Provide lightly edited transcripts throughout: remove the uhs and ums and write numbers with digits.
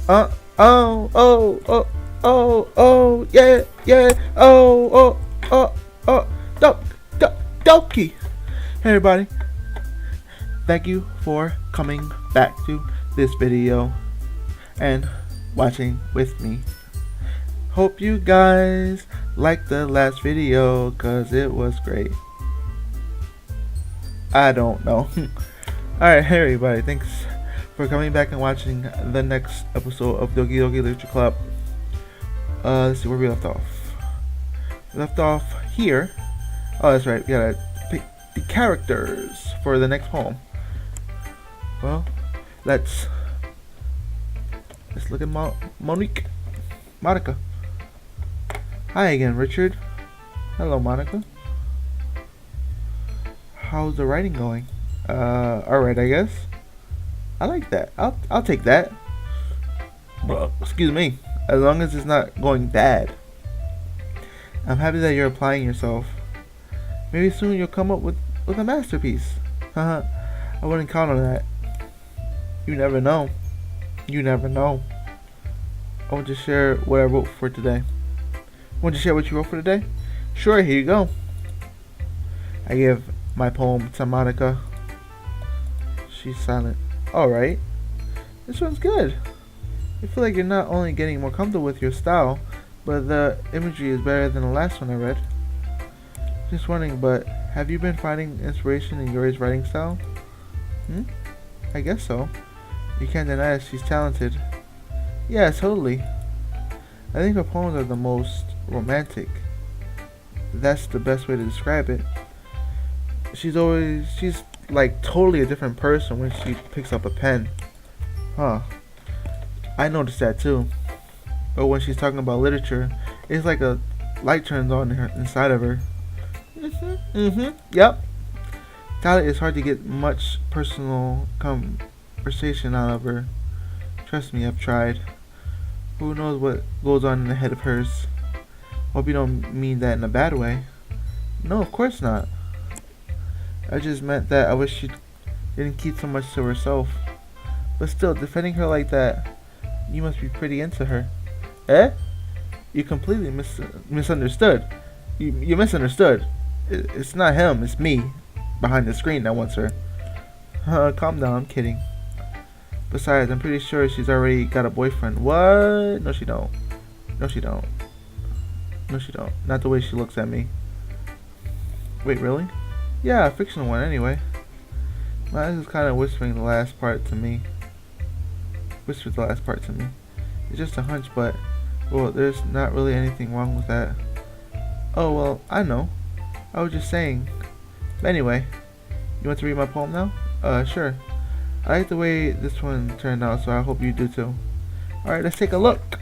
Oh, oh, oh, oh, oh, yeah, yeah, oh, oh, oh, oh, Doki. Hey everybody, thank you for coming back to this video and watching with me. Hope you guys liked the last video cause it was great. I don't know. Alright, hey everybody, thanks for coming back and watching the next episode of Doki Doki Literiture Club. Let's see where we left off. We left off here. Oh, that's right. We gotta pick the characters for the next poem. Well, let's look at Monica. Hi again, Richard. Hello, Monica. How's the writing going? Alright, I guess. I like that. I'll take that. Excuse me. As long as it's not going bad. I'm happy that you're applying yourself. Maybe soon you'll come up with a masterpiece. Haha. I wouldn't count on that. You never know. You never know. I want to share what I wrote for today. Want to share what you wrote for today? Sure, here you go. I give my poem to Monica. She's silent. Alright. This one's good. I feel like you're not only getting more comfortable with your style, but the imagery is better than the last one I read. Just wondering, but have you been finding inspiration in Yuri's writing style? I guess so. You can't deny that she's talented. Yeah, totally. I think her poems are the most romantic. That's the best way to describe it. She's like totally a different person when she picks up a pen. Huh. I noticed that too. But when she's talking about literature, it's like a light turns on inside of her. Yep. Tyler, it's hard to get much personal conversation out of her. Trust me, I've tried. Who knows what goes on in the head of hers? Hope you don't mean that in a bad way. No, of course not. I just meant that I wish she didn't keep so much to herself. But still, defending her like that, you must be pretty into her. Eh? You completely misunderstood. You misunderstood. It's not him, it's me behind the screen that wants her. Calm down, I'm kidding. Besides, I'm pretty sure she's already got a boyfriend. What? No, she don't. No, she don't. No, she don't. Not the way she looks at me. Wait, really? Yeah, a fictional one anyway. My eyes is kind of whispering the last part to me. Whispered the last part to me. It's just a hunch, but, well, there's not really anything wrong with that. Oh, well, I know. I was just saying. But anyway, you want to read my poem now? Sure. I like the way this one turned out, so I hope you do too. Alright, let's take a look.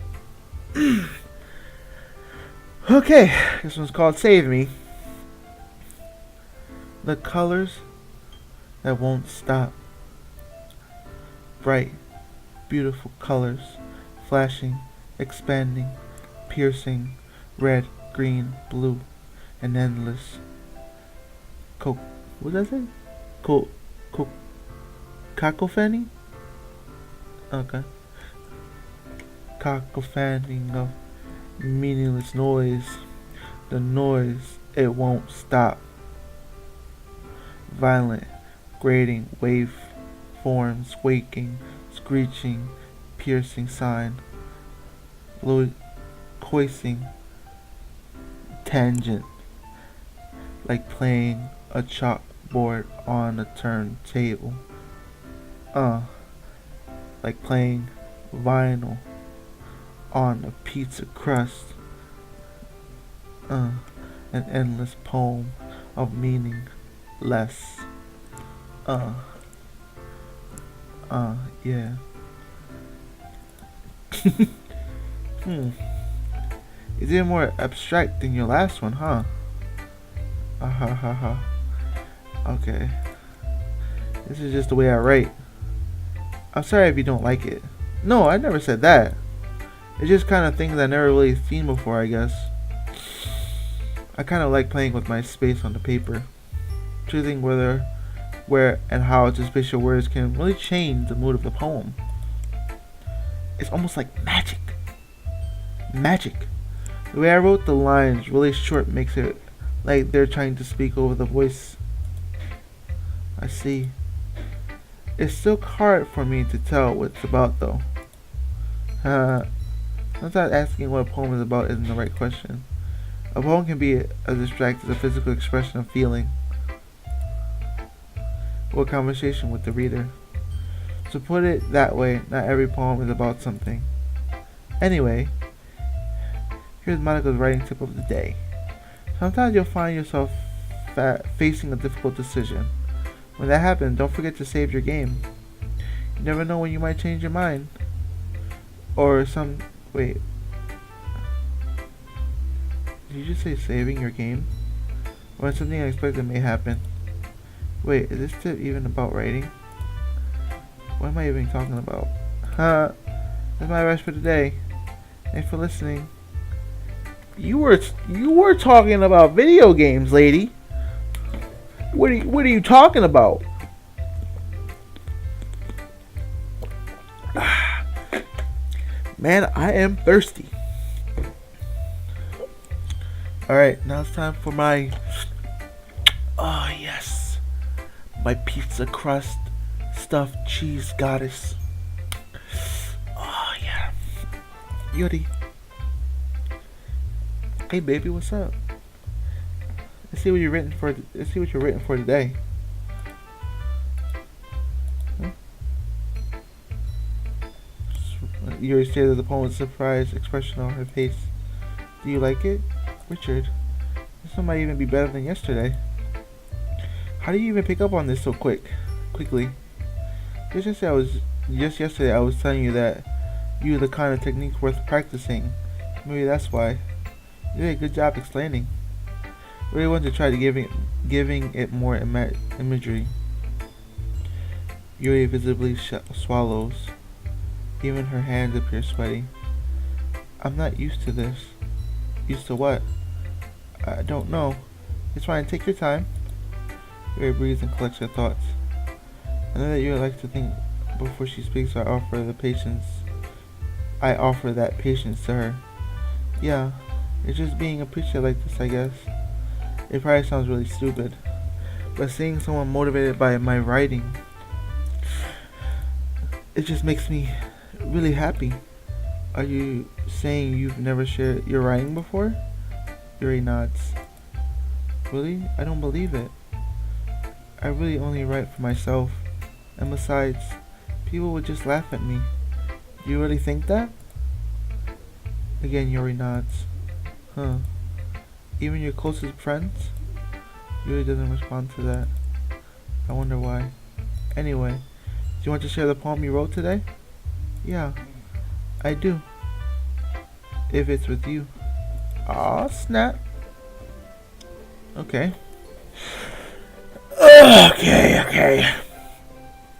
Okay, this one's called Save Me. The colors that won't stop. Bright, beautiful colors, flashing, expanding, piercing, red, green, blue, and endless. What does that say? Cacophony? Okay. Cacophony of meaningless noise. The noise, it won't stop. Violent, grating, wave forms, quaking, screeching, piercing sign, coaxing, tangent, like playing a chalkboard on a turntable. Like playing vinyl on a pizza crust. An endless poem of meaning less. Yeah. It's even more abstract than your last one, huh? Okay. This is just the way I write. I'm sorry if you don't like it. No, I never said that. It's just kind of things I never really seen before, I guess. I kind of like playing with my space on the paper. Choosing whether, where, and how to space your words can really change the mood of the poem. It's almost like magic. Magic. The way I wrote the lines really short makes it like they're trying to speak over the voice. I see. It's still hard for me to tell what it's about though. Sometimes asking what a poem is about isn't the right question. A poem can be as abstract as a physical expression of feeling or conversation with the reader. To put it that way, not every poem is about something. Anyway, here's Monica's writing tip of the day. Sometimes you'll find yourself facing a difficult decision. When that happens, don't forget to save your game. You never know when you might change your mind. Or wait. Did you just say saving your game? Or something unexpected may happen. Wait, is this tip even about writing? What am I even talking about? That's my advice for today. Thanks for listening. You were talking about video games, lady. What are you talking about? Man, I am thirsty. Alright, now it's time for my my pizza crust stuffed cheese goddess. Oh yeah. Yuri. Hey baby, what's up? Let's see what you're written for. Let's see what you're written for today. Yuri stared at the poem with surprised expression on her face. Do you like it, Richard? This one might even be better than yesterday. How do you even pick up on this so quickly? Just yesterday I was telling you that you are the kind of technique worth practicing. Maybe that's why. You did a good job explaining. I really want to try to giving it more imagery. Yuri visibly swallows. Even her hands appear sweaty. I'm not used to this. Used to what? I don't know. It's fine. Take your time. Yuri breathes and collects her thoughts. I know that Yuri likes to think before she speaks, so I offer that patience to her. Yeah, it's just being appreciated like this, I guess. It probably sounds really stupid, but seeing someone motivated by my writing, it just makes me really happy. Are you saying you've never shared your writing before? Yuri nods. Really? I don't believe it. I really only write for myself. And besides, people would just laugh at me. Do you really think that? Again, Yuri nods. Huh. Even your closest friends? Yuri doesn't respond to that. I wonder why. Anyway, do you want to share the poem you wrote today? Yeah, I do. If it's with you. Aw, snap. Okay. Okay.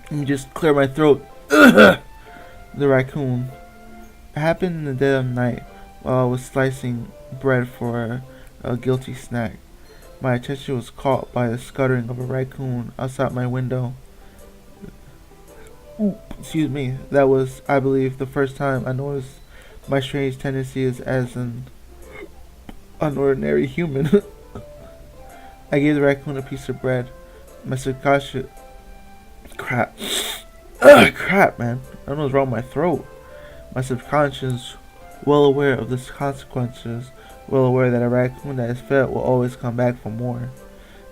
Let me just clear my throat. The raccoon. It happened in the dead of night while I was slicing bread for a guilty snack. My attention was caught by the scuttering of a raccoon outside my window. Excuse me. That was, I believe, the first time I noticed my strange tendencies as an unordinary human. I gave the raccoon a piece of bread. My subconscious... Crap, man. I don't know what's wrong with my throat. My subconscious, well aware of the consequences, well aware that a raccoon that is fed will always come back for more.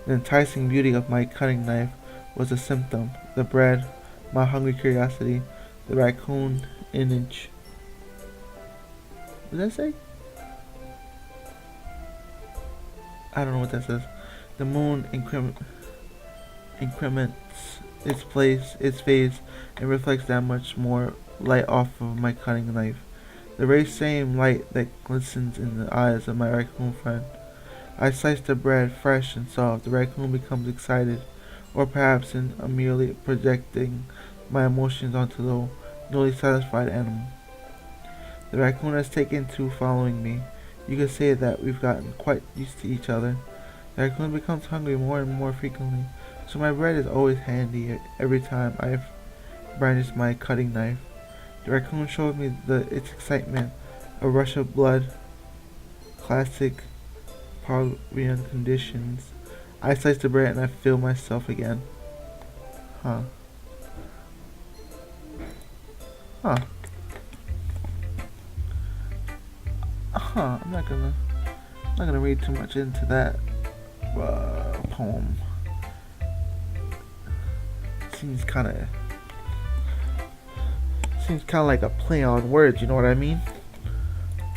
The enticing beauty of my cutting knife was a symptom. The bread, my hungry curiosity, the raccoon, an inch. What did that say? I don't know what that says. The moon increments its phase, and reflects that much more light off of my cutting knife. The very same light that glistens in the eyes of my raccoon friend. I slice the bread fresh and soft. The raccoon becomes excited, or perhaps in merely projecting my emotions onto the newly satisfied animal. The raccoon has taken to following me. You could say that we've gotten quite used to each other. The raccoon becomes hungry more and more frequently, so my bread is always handy every time I brandish my cutting knife. The raccoon showed me its excitement, a rush of blood, classic Pavlovian conditions. I slice the bread and I feel myself again. Huh. Huh. I'm not gonna read too much into that poem. Seems kind of like a play on words. You know what I mean?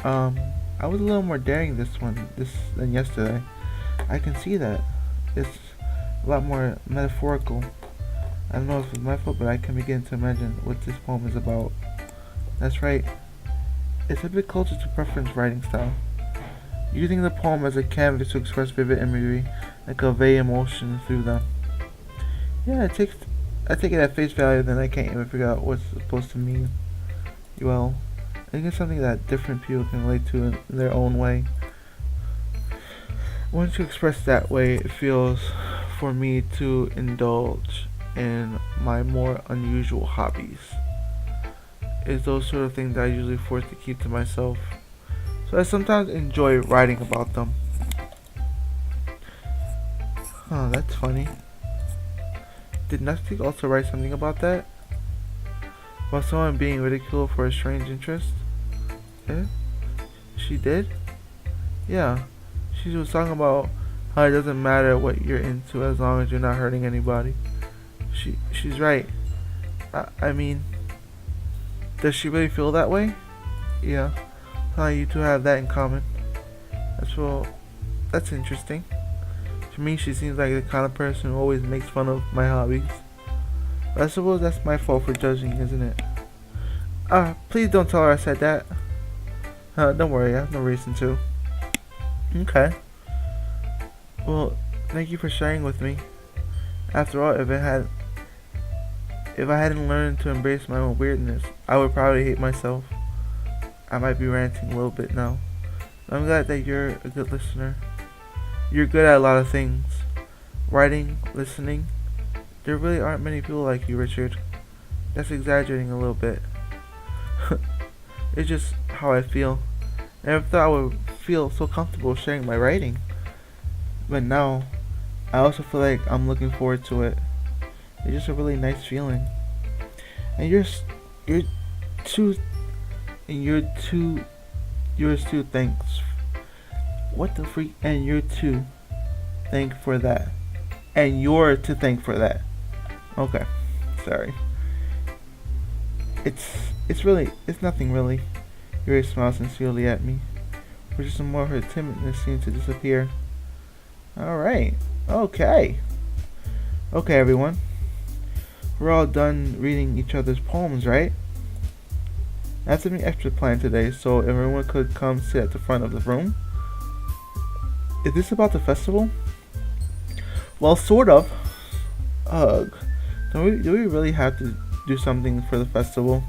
I was a little more daring than yesterday. I can see that. It's a lot more metaphorical. I don't know if it's my fault, but I can begin to imagine what this poem is about. That's right. It's a bit closer to preference writing style. Using the poem as a canvas to express vivid imagery and convey emotion through them. Yeah, I take it at face value, then I can't even figure out what's supposed to mean. Well, I think it's something that different people can relate to in their own way. Once you express that way, it feels for me to indulge in my more unusual hobbies. It's those sort of things that I usually force to keep to myself. So I sometimes enjoy writing about them. Huh, that's funny. Did Nestle also write something about that? About someone being ridiculed for a strange interest? Yeah? She did? Yeah. She was talking about how it doesn't matter what you're into as long as you're not hurting anybody. She's right. I mean, does she really feel that way? Yeah. You two have that in common. That's interesting. To me, she seems like the kind of person who always makes fun of my hobbies. But I suppose that's my fault for judging, isn't it? Please don't tell her I said that. Don't worry, I have no reason to. Okay. Well, thank you for sharing with me. After all, if I hadn't learned to embrace my own weirdness, I would probably hate myself. I might be ranting a little bit now. I'm glad that you're a good listener. You're good at a lot of things. Writing, listening. There really aren't many people like you, Richard. That's exaggerating a little bit. It's just how I feel. I never thought I would feel so comfortable sharing my writing. But now, I also feel like I'm looking forward to it. It's just a really nice feeling. And yours too, thanks. What the freak? And you're to thank for that. And you're to thank for that. Okay. Sorry. It's nothing really. Yuri smiled sincerely at me. For just some more of her timidness seemed to disappear. Alright. Okay. Okay, everyone. We're all done reading each other's poems, right? I have something extra planned today, so if everyone could come sit at the front of the room. Is this about the festival? Well, sort of. Ugh. Do we really have to do something for the festival?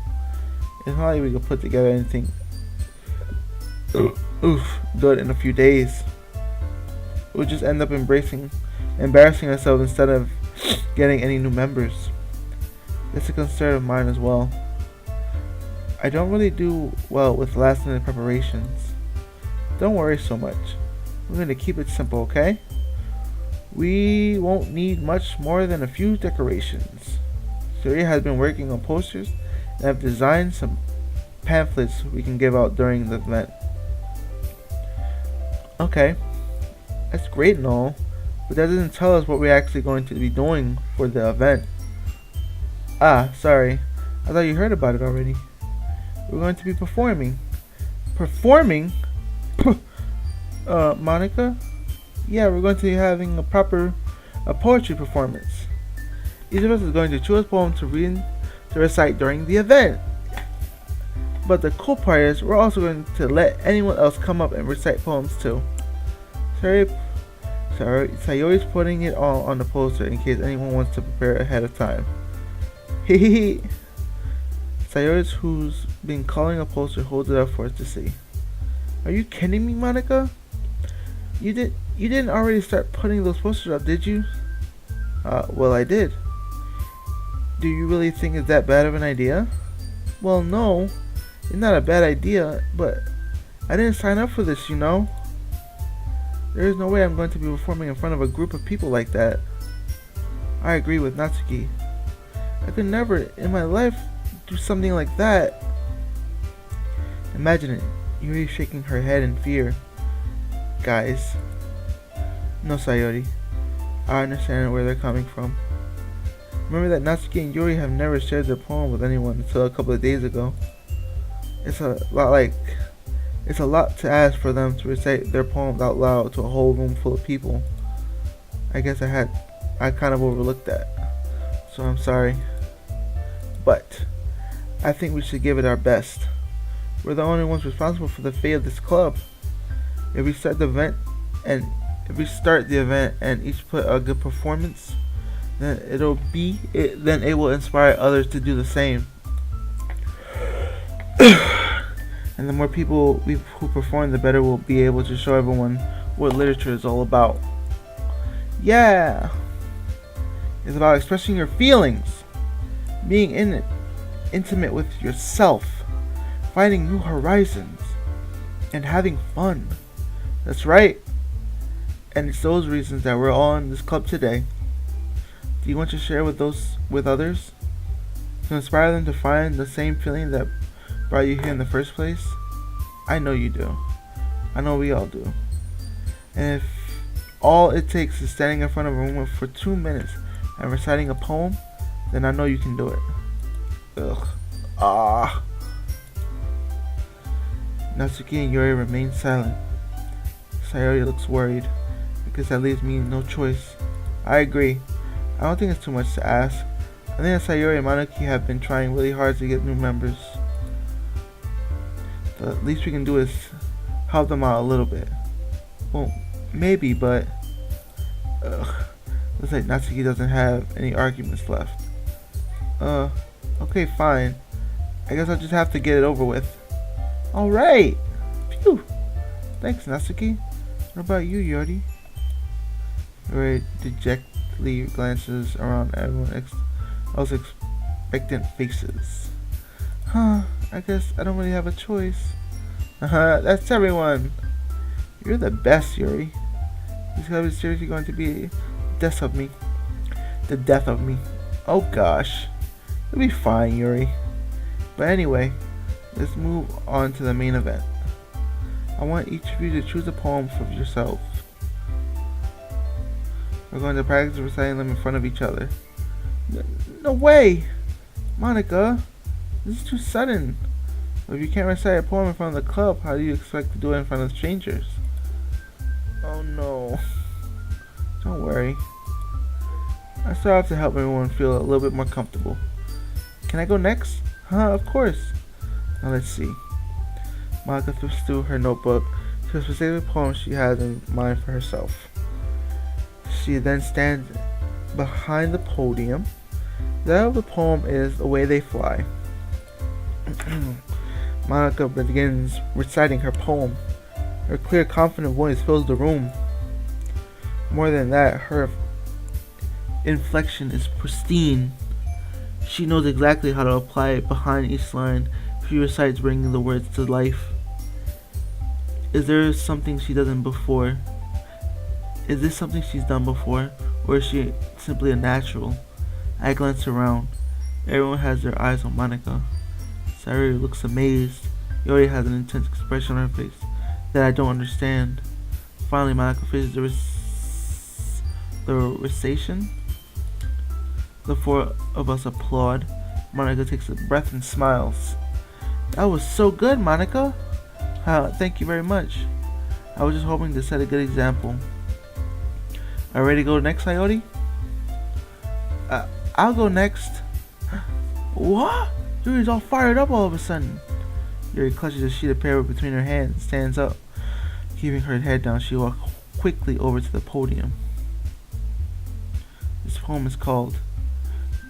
It's not like we could put together anything good in a few days. We'll just end up embarrassing ourselves instead of getting any new members. That's a concern of mine as well. I don't really do well with last minute preparations. Don't worry so much. We're going to keep it simple, okay? We won't need much more than a few decorations. Surya has been working on posters and I've designed some pamphlets we can give out during the event. Okay, that's great and all, but that doesn't tell us what we're actually going to be doing for the event. Sorry. I thought you heard about it already. We're going to be performing. Performing? Monica? Yeah, we're going to be having a poetry performance. Each of us is going to choose a poem to recite during the event. But the cool part is, we're also going to let anyone else come up and recite poems too. Sayori's putting it all on the poster in case anyone wants to prepare ahead of time. Hehehe. Sayori's, who's been calling a poster, holds it up for us to see. Are you kidding me, Monica? You didn't already start putting those posters up, did you? Well, I did. Do you really think it's that bad of an idea? Well, no, it's not a bad idea, but I didn't sign up for this, you know? There is no way I'm going to be performing in front of a group of people like that. I agree with Natsuki. I could never in my life do something like that. Imagine it, Yuri shaking her head in fear. Guys. No, Sayori. I understand where they're coming from. Remember that Natsuki and Yuri have never shared their poem with anyone until a couple of days ago. It's a lot to ask for them to recite their poems out loud to a whole room full of people. I guess I kind of overlooked that. So I'm sorry. But I think we should give it our best. We're the only ones responsible for the fate of this club. If we start the event and each put a good performance, then it will inspire others to do the same. And the more people who perform, the better we'll be able to show everyone what literature is all about. Yeah! It's about expressing your feelings, being intimate with yourself, finding new horizons, and having fun. That's right. And it's those reasons that we're all in this club today. Do you want to share with others? To inspire them to find the same feeling that brought you here in the first place? I know you do. I know we all do. And if all it takes is standing in front of a room for 2 minutes and reciting a poem, then I know you can do it. Ugh. Ah. Natsuki and Yuri remain silent. Sayori looks worried, because that leaves me no choice. I agree. I don't think it's too much to ask. I think that Sayori and Manuki have been trying really hard to get new members. The least we can do is help them out a little bit. Well, maybe, but looks like Natsuki doesn't have any arguments left. Okay, fine. I guess I'll just have to get it over with. Alright! Phew! Thanks, Natsuki. What about you, Yori? Yori dejectedly glances around everyone else expectant faces. I guess I don't really have a choice. That's everyone. You're the best, Yuri. This club is seriously going to be the death of me. Oh gosh. It'll be fine, Yuri. But anyway, let's move on to the main event. I want each of you to choose a poem for yourself. We're going to practice reciting them in front of each other. No way! Monica, this is too sudden. If you can't recite a poem in front of the club, how do you expect to do it in front of strangers? Oh no. Don't worry. I still have to help everyone feel a little bit more comfortable. Can I go next? Of course. Now let's see. Monica flips through her notebook to a specific poem she has in mind for herself. She then stands behind the podium. The title of the poem is The Way They Fly. Monica begins reciting her poem. Her clear, confident voice fills the room. More than that, her inflection is pristine. She knows exactly how to apply it behind each line she recites, bringing the words to life. Is there something she doesn't before? Is this something she's done before, or is she simply a natural? I glance around. Everyone has their eyes on Monica. Sayori looks amazed. Yori has an intense expression on her face that I don't understand. Finally, Monica finishes the recitation. The four of us applaud. Monica takes a breath and smiles. That was so good, Monica. Thank you very much. I was just hoping to set a good example. Are you ready to go next, Sayori? I'll go next. What? Yuri's all fired up all of a sudden. Yuri clutches a sheet of paper between her hands and stands up. Keeping her head down, she walks quickly over to the podium. This poem is called...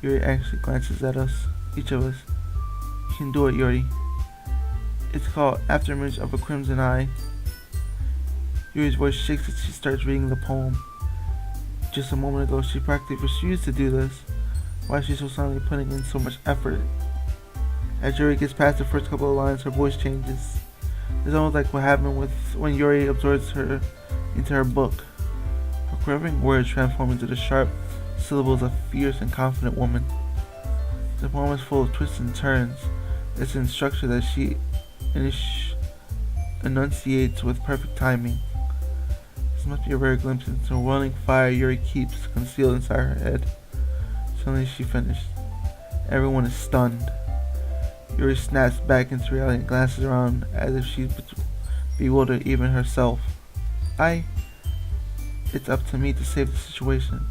Yuri actually glances at us, each of us. You can do it, Yuri. It's called Afterimage of a Crimson Eye. Yuri's voice shakes as she starts reading the poem. Just a moment ago, she practically refused to do this. Why is she so suddenly putting in so much effort? As Yuri gets past the first couple of lines, her voice changes. It's almost like what happened with when Yuri absorbs her into her book. Her quivering words transform into the sharp syllables of a fierce and confident woman. The poem is full of twists and turns. It's in structure that she enunciates with perfect timing. This must be a rare glimpse into the whirling fire Yuri keeps concealed inside her head. Suddenly she finished. Everyone is stunned. Yuri snaps back into reality and glances around as if she's bewildered even herself. It's up to me to save the situation.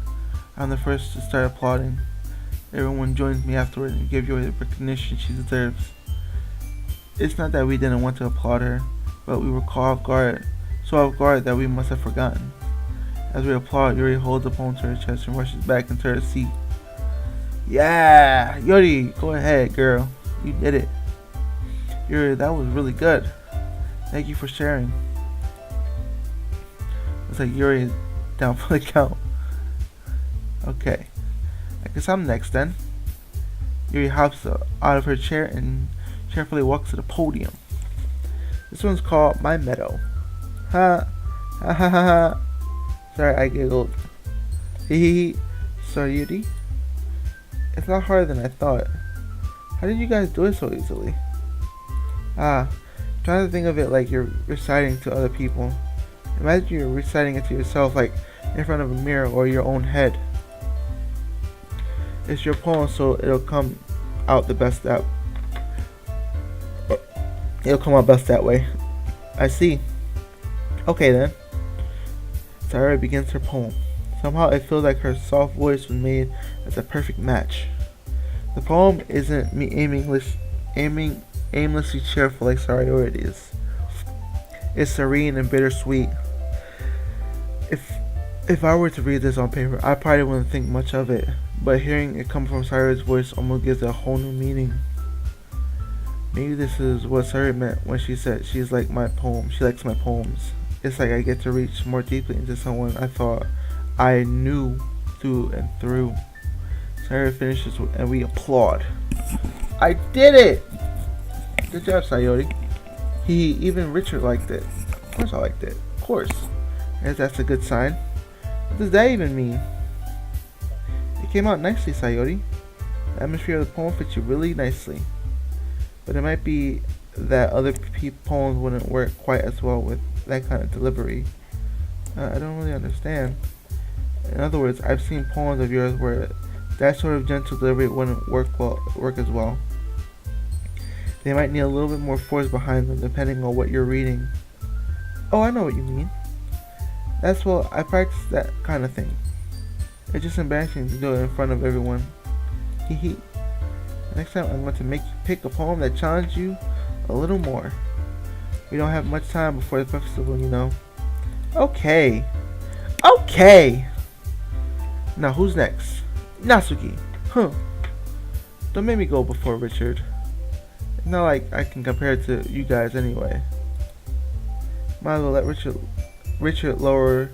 I'm the first to start applauding. Everyone joins me afterward and give Yuri the recognition she deserves. It's not that we didn't want to applaud her, but we were caught so off guard that we must have forgotten. As we applaud, Yuri holds the poem to her chest and rushes back into her seat. Yeah! Yuri, go ahead, girl. You did it. Yuri, that was really good. Thank you for sharing. Looks like Yuri is down for the count. Okay. I guess I'm next then. Yuri hops out of her chair and carefully walks to the podium. This one's called My Meadow. Ha ha ha ha ha. Sorry, I giggled. Hee. Sorry, Yuri. It's not harder than I thought. How did you guys do it so easily? Trying to think of it like you're reciting to other people. Imagine you're reciting it to yourself, like in front of a mirror or your own head. It's your poem, so it'll come out best that way. I see. Okay then. Sarah begins her poem. Somehow it feels like her soft voice was made as a perfect match. The poem isn't me aimlessly cheerful like Sayori is. It's serene and bittersweet. If I were to read this on paper, I probably wouldn't think much of it, but hearing it come from Sayori's voice almost gives it a whole new meaning. Maybe this is what Sayori meant when she said she's like my poem. She likes my poems. It's like I get to reach more deeply into someone I thought I knew through and through. Sayori finishes and we applaud. I did it! Good job, Sayori. Even Richard liked it. Of course I liked it. Of course. I guess that's a good sign. What does that even mean? It came out nicely, Sayori. The atmosphere of the poem fits you really nicely. But it might be that other poems wouldn't work quite as well with that kind of delivery. I don't really understand. In other words, I've seen poems of yours where that sort of gentle delivery wouldn't work as well. They might need a little bit more force behind them depending on what you're reading. Oh, I know what you mean. I practice that kind of thing. It's just embarrassing to do it in front of everyone. Hee. Next time I'm going to make you pick a poem that challenges you a little more. We don't have much time before the festival, you know. Okay. Now who's next? Natsuki. Don't make me go before Richard. It's not like I can compare it to you guys anyway. Might as well let Richard lower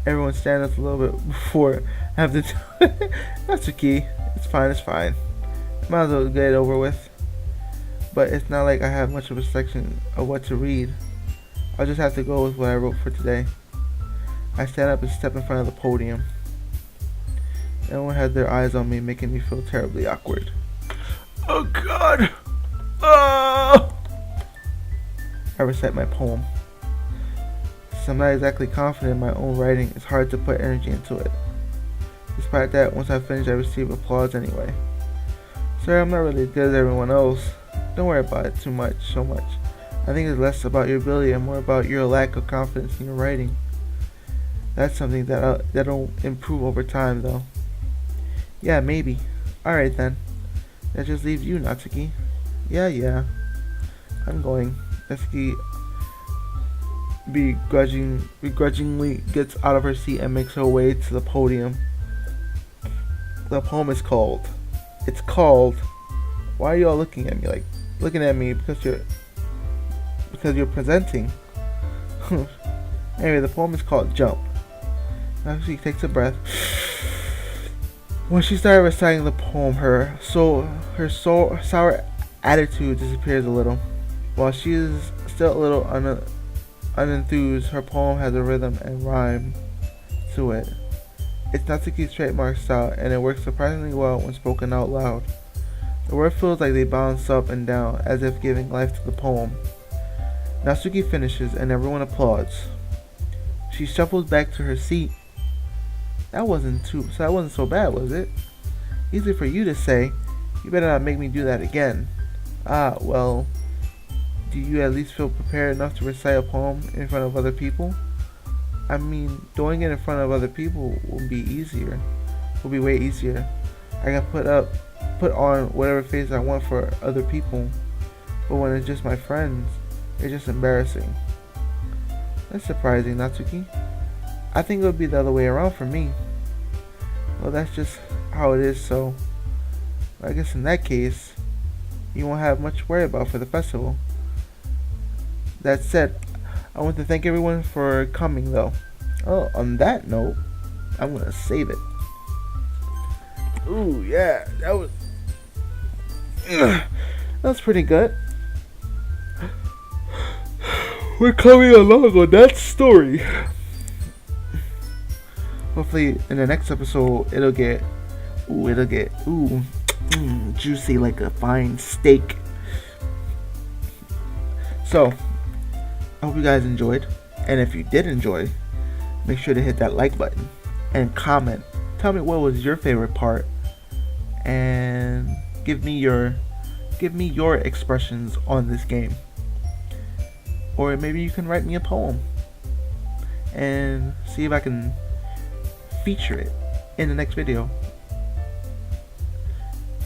everyone's standards a little bit before I have to Natsuki. It's fine. Might as well get it over with. But it's not like I have much of a section of what to read. I'll just have to go with what I wrote for today. I stand up and step in front of the podium. Everyone has their eyes on me, making me feel terribly awkward. Oh God! Oh! I recite my poem. Since I'm not exactly confident in my own writing, it's hard to put energy into it. Despite that, once I finish, I receive applause anyway. Sorry, I'm not really as good as everyone else. Don't worry about it so much. I think it's less about your ability and more about your lack of confidence in your writing. That's something that'll improve over time, though. Yeah, maybe. Alright then. That just leaves you, Natsuki. Yeah. I'm going. Natsuki begrudgingly gets out of her seat and makes her way to the podium. The poem is called. It's called. Why are you all looking at me because you're presenting? Anyway, the poem is called Jump. Natsuki takes a breath. When she started reciting the poem, her sour attitude disappears a little. While she is still a little unenthused, her poem has a rhythm and rhyme to it. It's Natsuki's trademark style, and it works surprisingly well when spoken out loud. The word feels like they bounce up and down, as if giving life to the poem. Natsuki finishes, and everyone applauds. She shuffles back to her seat. That wasn't so bad, was it? Easy for you to say. You better not make me do that again. Ah, well, do you at least feel prepared enough to recite a poem in front of other people? I mean, doing it in front of other people will be way easier. I can put on whatever face I want for other people, but when it's just my friends, it's just embarrassing. That's surprising, Natsuki. I think it would be the other way around for me. Well, that's just how it is, so I guess in that case, you won't have much to worry about for the festival. That said, I want to thank everyone for coming, though. Oh, on that note, I'm gonna save it. Ooh, yeah, that was pretty good. We're coming along on that story. Hopefully, in the next episode, it'll get juicy like a fine steak. So, I hope you guys enjoyed, and if you did enjoy, make sure to hit that like button and comment. Tell me what was your favorite part, and give me your expressions on this game. Or maybe you can write me a poem and see if I can feature it in the next video.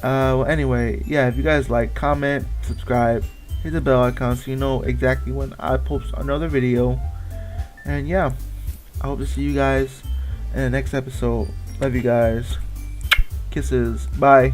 Well, anyway, yeah, if you guys like, comment, subscribe, hit the bell icon so you know exactly when I post another video. And yeah, I hope to see you guys in the next episode. Love you guys. Kisses. Bye.